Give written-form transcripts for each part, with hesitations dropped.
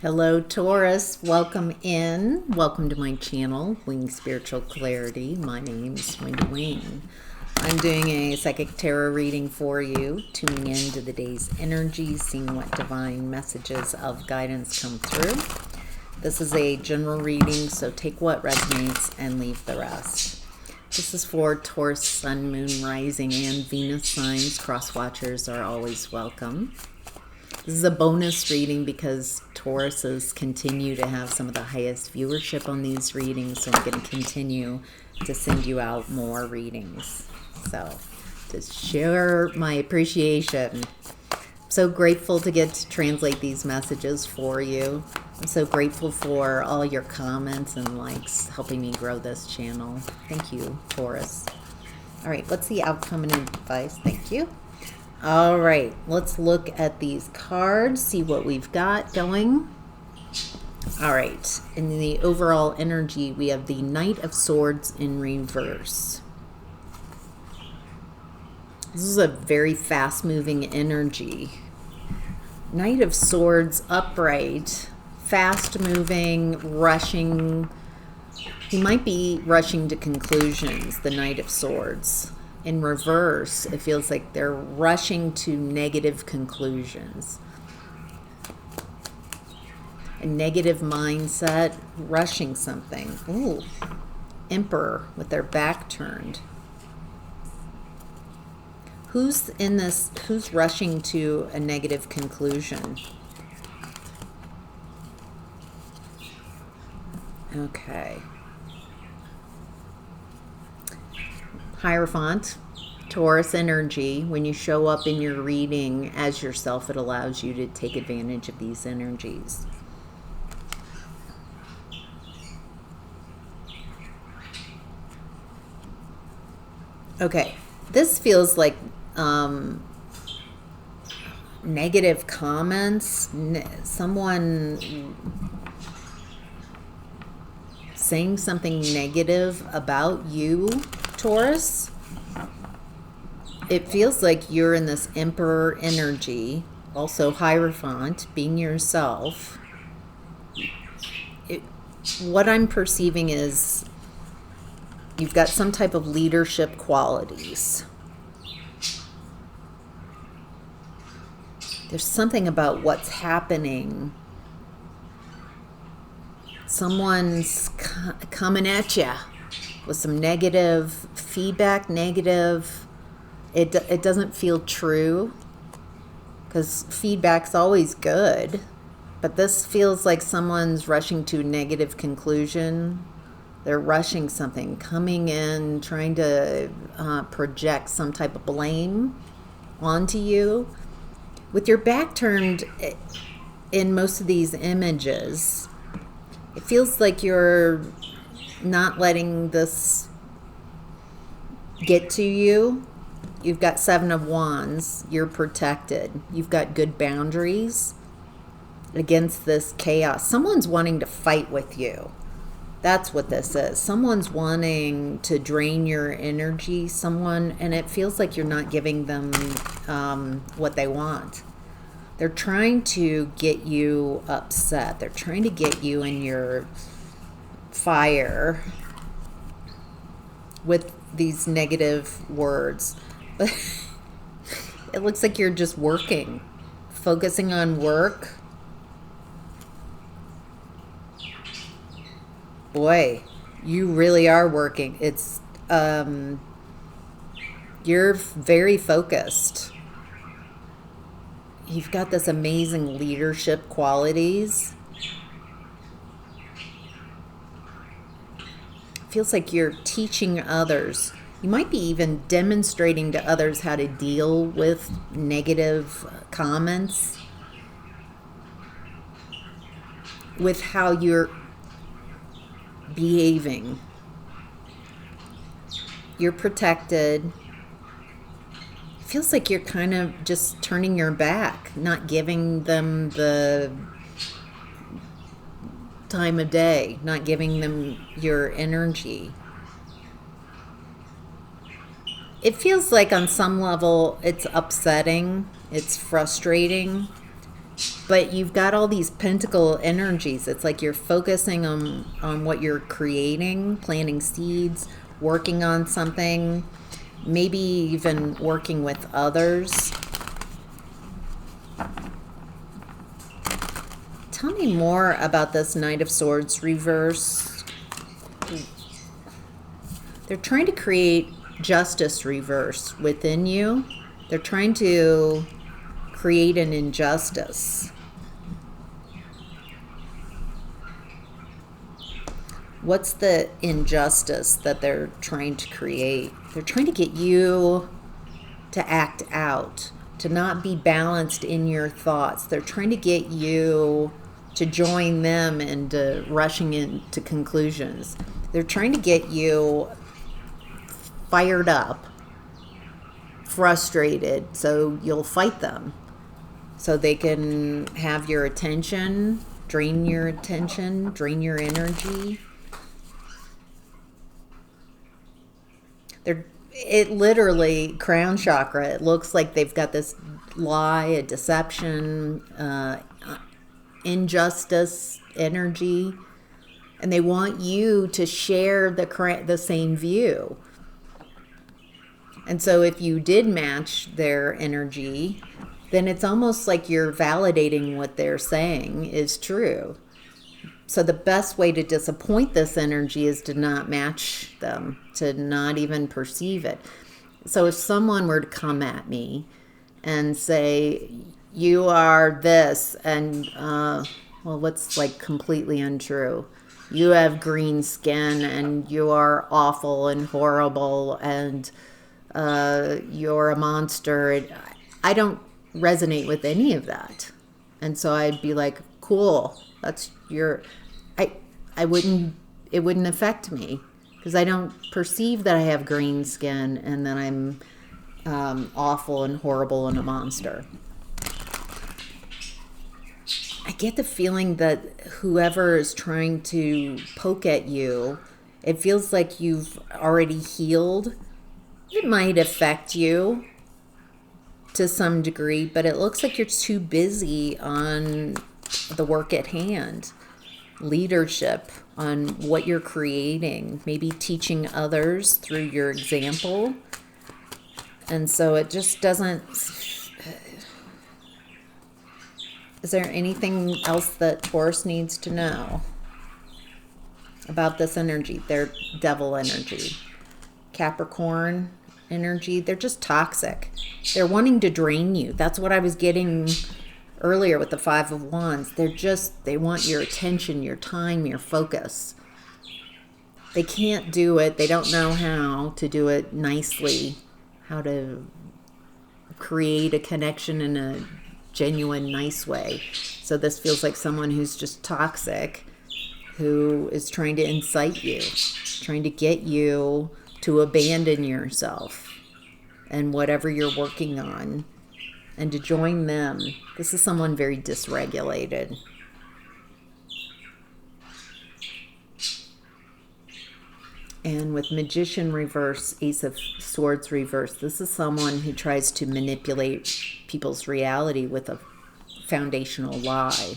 Hello, Taurus. Welcome in. Welcome to my channel, Wing Spiritual Clarity. My name's Wendy Wing. I'm doing a psychic tarot reading for you, tuning into the day's energy, seeing what divine messages of guidance come through. This is a general reading, so take what resonates and leave the rest. This is for Taurus, Sun, Moon, Rising, and Venus signs. Cross watchers are always welcome. This is a bonus reading because Tauruses continue to have some of the highest viewership on these readings, so I'm going to continue to send you out more readings. So, to share my appreciation. I'm so grateful to get to translate these messages for you. I'm so grateful for all your comments and likes helping me grow this channel. Thank you, Taurus. All right, what's the outcome and advice? Thank you. All right, let's look at these cards, see what we've got going. All right, in the overall energy, we have the Knight of Swords in reverse. This is a very fast-moving energy. Knight of Swords upright, fast-moving, rushing. He might be rushing to conclusions, the Knight of Swords. In reverse, it feels like they're rushing to negative conclusions. A negative mindset, rushing something. Ooh, Emperor with their back turned. Who's in this? Who's rushing to a negative conclusion? Okay. Hierophant, Taurus energy. When you show up in your reading as yourself, it allows you to take advantage of these energies. Okay, this feels like negative comments, someone saying something negative about you, Taurus. It feels like you're in this Emperor energy, also Hierophant, being yourself. What I'm perceiving is you've got some type of leadership qualities. There's something about what's happening. Someone's coming at you with some negative feedback, it doesn't feel true, because feedback's always good, but this feels like someone's rushing to a negative conclusion. They're rushing something, coming in, trying to project some type of blame onto you. With your back turned in most of these images, it feels like you're not letting this get to you. You've got Seven of Wands. You're protected. You've got good boundaries against this chaos. Someone's wanting to fight with you. That's what this is. Someone's wanting to drain your energy. And it feels like you're not giving them what they want. They're trying to get you upset. They're trying to get you in your fire with these negative words. It looks like you're just working, focusing on work. Boy, you really are working. It's you're very focused. You've got this amazing leadership qualities. Feels like you're teaching others. You might be even demonstrating to others how to deal with negative comments, with how you're behaving. You're protected. It feels like you're kind of just turning your back, not giving them the time of day, not giving them your energy. It feels like on some level it's upsetting, it's frustrating. But you've got all these pentacle energies. It's like you're focusing on what you're creating, planting seeds, working on something, maybe even working with others. Tell me more about this Knight of Swords reverse. They're trying to create justice reverse within you. They're trying to create an injustice. What's the injustice that they're trying to create? They're trying to get you to act out, to not be balanced in your thoughts. They're trying to get you to join them into rushing into conclusions. They're trying to get you fired up, frustrated, so you'll fight them. So they can have your attention, drain your energy. It literally, crown chakra, it looks like they've got this lie, a deception, injustice energy, and they want you to share the same view. And so if you did match their energy, then it's almost like you're validating what they're saying is true. So the best way to disappoint this energy is to not match them, to not even perceive it. So if someone were to come at me and say, you are this, and, well, what's like completely untrue? You have green skin, and you are awful and horrible, and you're a monster. I don't resonate with any of that. And so I'd be like, cool, that's your... it wouldn't affect me because I don't perceive that I have green skin and that I'm awful and horrible and a monster. I get the feeling that whoever is trying to poke at you, it feels like you've already healed. It might affect you to some degree, but it looks like you're too busy on the work at hand. Leadership, on what you're creating, maybe teaching others through your example. And so it just doesn't... Is there anything else that Taurus needs to know about this energy? Their devil energy. Capricorn energy, they're just toxic. They're wanting to drain you. That's what I was getting earlier with the Five of Wands. They want your attention, your time, your focus. They can't do it. They don't know how to do it nicely, how to create a connection in a genuine, nice way. So this feels like someone who's just toxic, who is trying to incite you, trying to get you to abandon yourself and whatever you're working on, and to join them. This is someone very dysregulated. And with Magician reverse, Ace of Swords reverse, this is someone who tries to manipulate people's reality with a foundational lie.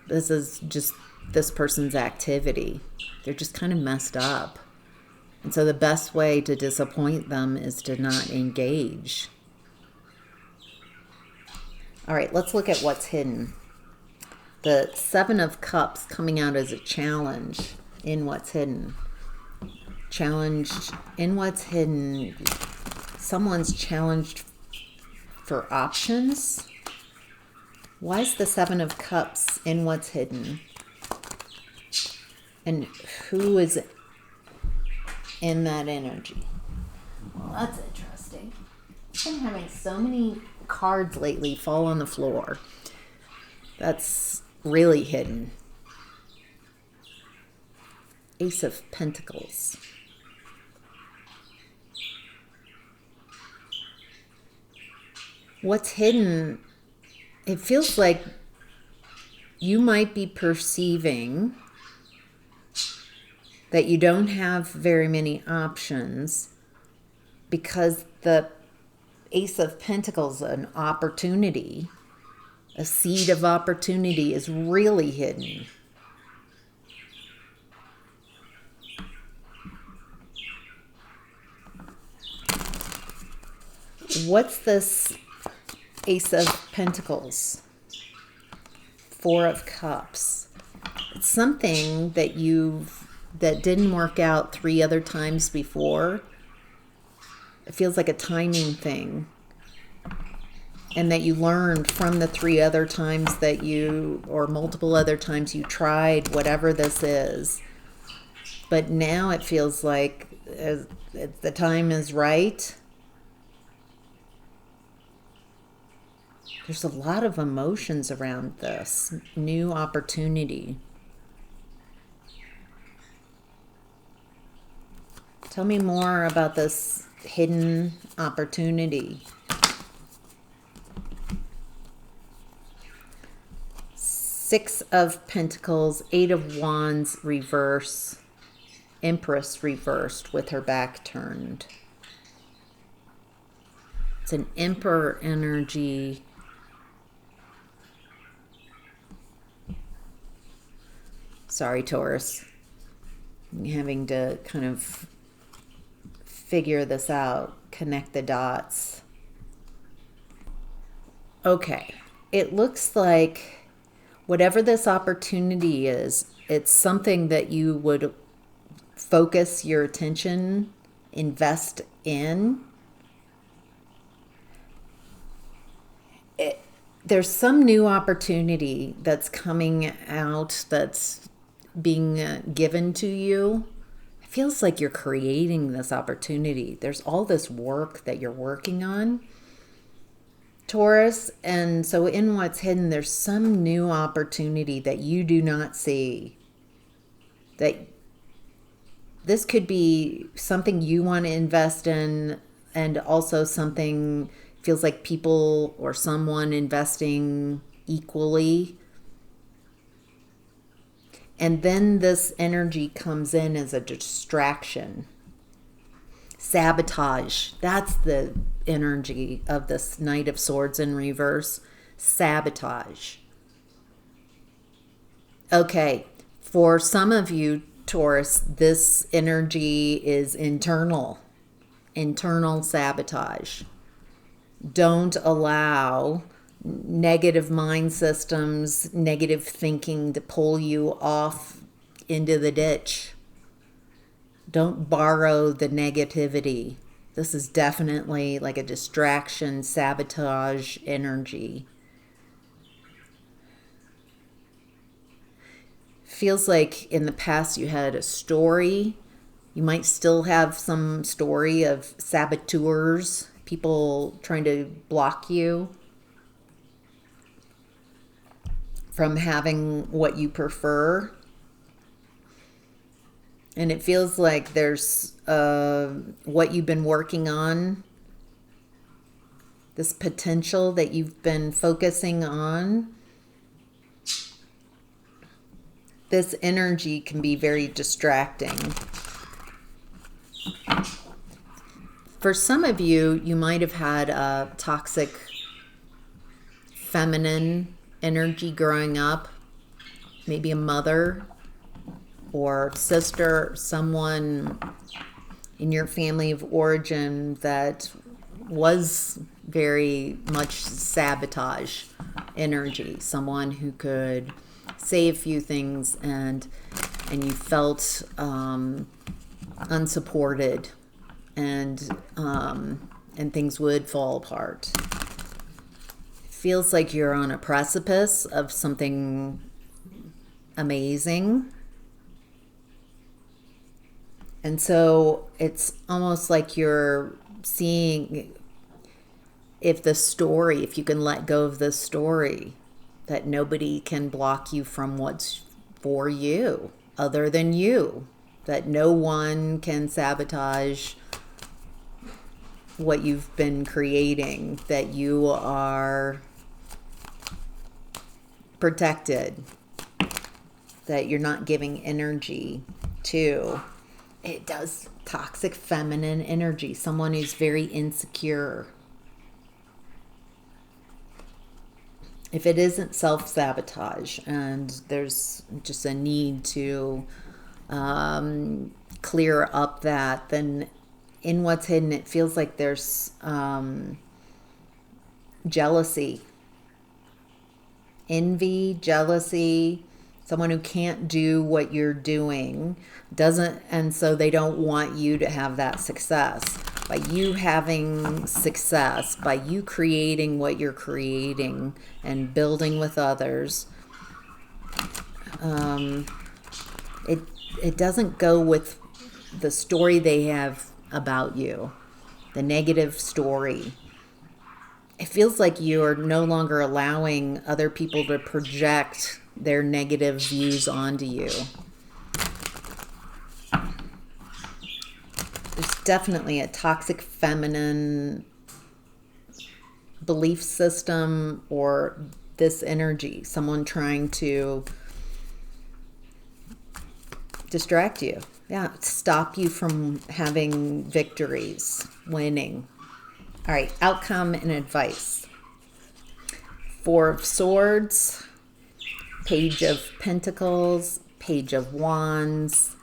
This is just this person's activity. They're just kind of messed up. And so the best way to disappoint them is to not engage. All right, let's look at what's hidden. The Seven of Cups coming out as a challenge in what's hidden. Challenged in what's hidden. Someone's challenged for options. Why is the Seven of Cups in what's hidden? And who is in that energy? Well, that's interesting. I've been having so many cards lately fall on the floor. That's really hidden. Ace of Pentacles. What's hidden? It feels like you might be perceiving that you don't have very many options because the Ace of Pentacles is an opportunity. A seed of opportunity is really hidden. What's this Ace of Pentacles? Four of Cups. It's something that that didn't work out 3 other times before. It feels like a timing thing. And that you learned from the 3 other times that or multiple other times you tried whatever this is. But now it feels like the time is right. There's a lot of emotions around this new opportunity. Tell me more about this hidden opportunity. Six of Pentacles, Eight of Wands reverse, Empress reversed with her back turned. It's an Emperor energy. Sorry, Taurus. I'm having to kind of figure this out, connect the dots. Okay, it looks like whatever this opportunity is, it's something that you would focus your attention, invest in. There's some new opportunity that's coming out that's being given to you. It feels like you're creating this opportunity. There's all this work that you're working on, Taurus. And so in what's hidden, there's some new opportunity that you do not see. That this could be something you want to invest in, and also something feels like people or someone investing equally. And then this energy comes in as a distraction. Sabotage. That's the energy of this Knight of Swords in reverse. Sabotage. Okay, for some of you, Taurus, this energy is internal. Internal sabotage. Don't allow negative mind systems, negative thinking to pull you off into the ditch. Don't borrow the negativity. This is definitely like a distraction, sabotage energy. Feels like in the past you had a story. You might still have some story of saboteurs, people trying to block you from having what you prefer. And it feels like there's what you've been working on, this potential that you've been focusing on. This energy can be very distracting. For some of you, you might have had a toxic feminine energy growing up, maybe a mother or sister, someone in your family of origin that was very much sabotage energy, someone who could say a few things and you felt unsupported, and things would fall apart. Feels like you're on a precipice of something amazing. And so it's almost like you're seeing if you can let go of the story, that nobody can block you from what's for you other than you, that no one can sabotage what you've been creating, that you are protected, that you're not giving energy to. It does toxic feminine energy, someone who's very insecure. if it isn't self-sabotage and there's just a need to clear up that, then in what's hidden, it feels like there's jealousy, envy, jealousy, someone who can't do what you're doing, doesn't, and so they don't want you to have that success. By you having success, by you creating what you're creating and building with others, it doesn't go with the story they have about you, the negative story. It feels like you're no longer allowing other people to project their negative views onto you. There's definitely a toxic feminine belief system or this energy, someone trying to distract you. Yeah, stop you from having victories, winning. All right, outcome and advice. Four of Swords, Page of Pentacles, Page of Wands,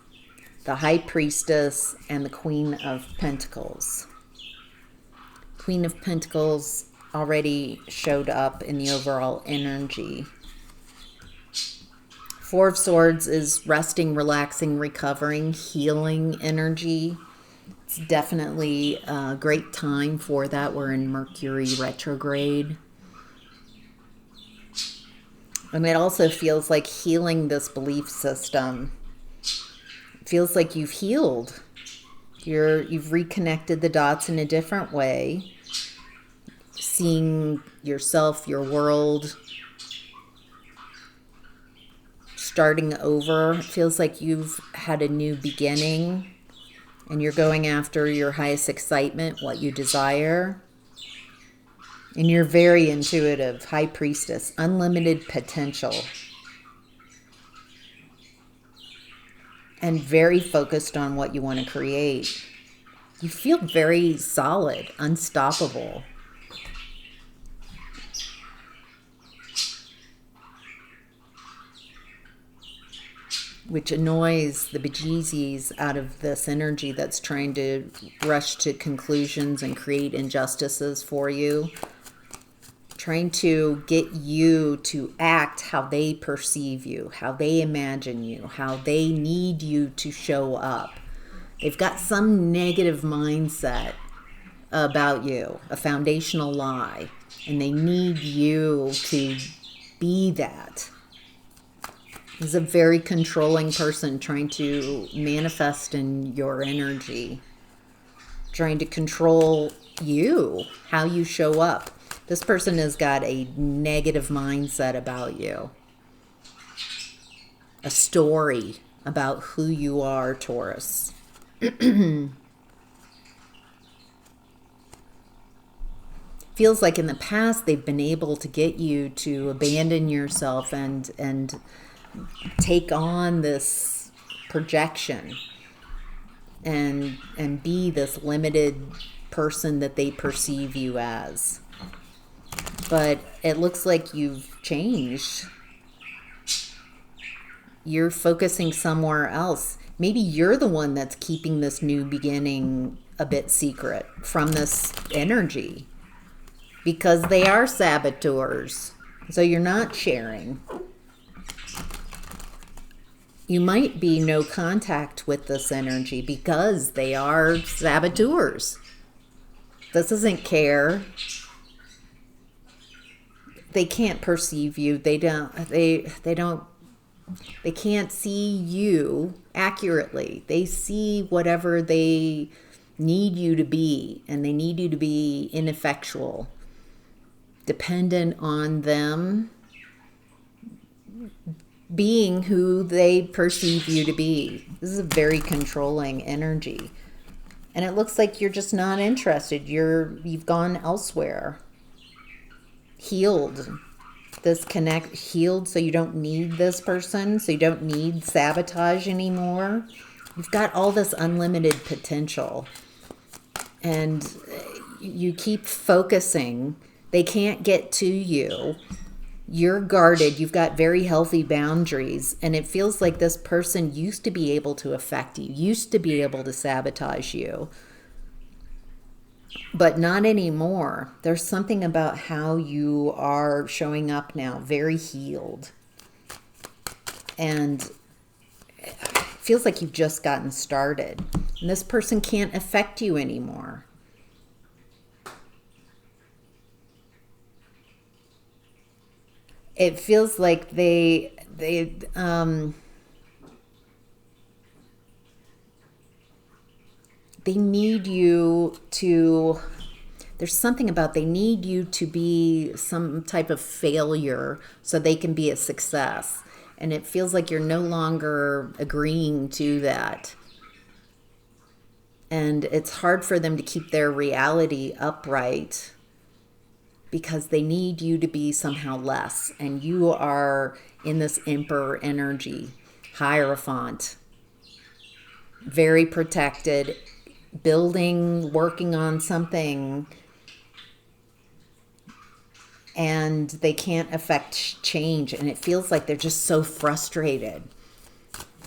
the High Priestess, and the Queen of Pentacles. Queen of Pentacles already showed up in the overall energy. Four of Swords is resting, relaxing, recovering, healing energy. It's definitely a great time for that. We're in Mercury retrograde. And it also feels like healing this belief system. It feels like you've healed. You've reconnected the dots in a different way. Seeing yourself, your world, starting over. It feels like you've had a new beginning and you're going after your highest excitement, what you desire. And you're very intuitive, High Priestess, unlimited potential. And very focused on what you want to create. You feel very solid, unstoppable. Which annoys the bejesus out of this energy that's trying to rush to conclusions and create injustices for you. Trying to get you to act how they perceive you, how they imagine you, how they need you to show up. They've got some negative mindset about you, a foundational lie, and they need you to be that. This is a very controlling person trying to manifest in your energy, trying to control you, how you show up. This person has got a negative mindset about you. A story about who you are, Taurus. Feels like in the past they've been able to get you to abandon yourself and take on this projection and be this limited person that they perceive you as. But it looks like you've changed. You're focusing somewhere else. Maybe you're the one that's keeping this new beginning a bit secret from this energy because they are saboteurs. So you're not sharing. You might be no contact with this energy because they are saboteurs. This isn't care. They can't perceive you. They can't see you accurately. They see whatever they need you to be, and they need you to be ineffectual, dependent on them being who they perceive you to be. This is a very controlling energy. And it looks like you're just not interested. You've gone elsewhere. Healed. Healed so you don't need this person, so you don't need sabotage anymore. You've got all this unlimited potential. And you keep focusing. They can't get to you. You're guarded. You've got very healthy boundaries. And it feels like this person used to be able to affect you, used to be able to sabotage you, but not anymore. There's something about how you are showing up now, very healed. And it feels like you've just gotten started. And this person can't affect you anymore. It feels like they need you to, there's something about they need you to be some type of failure so they can be a success. And it feels like you're no longer agreeing to that. And it's hard for them to keep their reality upright because they need you to be somehow less. And you are in this emperor energy, Hierophant, very protected, building, working on something, and they can't affect change. And it feels like they're just so frustrated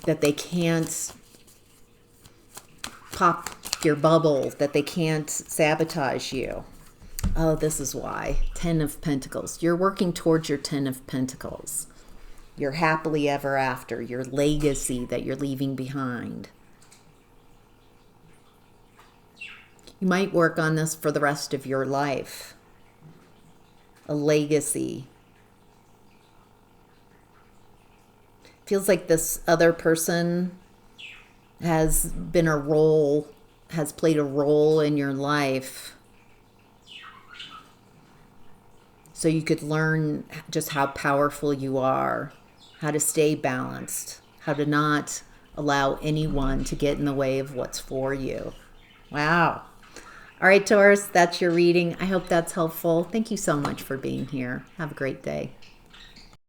that they can't pop your bubble, that they can't sabotage you. Oh, this is why. 10 of Pentacles. You're working towards your 10 of Pentacles. Your happily ever after, your legacy that you're leaving behind. You might work on this for the rest of your life. A legacy. Feels like this other person has been a role, has played a role in your life. So you could learn just how powerful you are, how to stay balanced, how to not allow anyone to get in the way of what's for you. Wow. All right, Taurus, that's your reading. I hope that's helpful. Thank you so much for being here. Have a great day.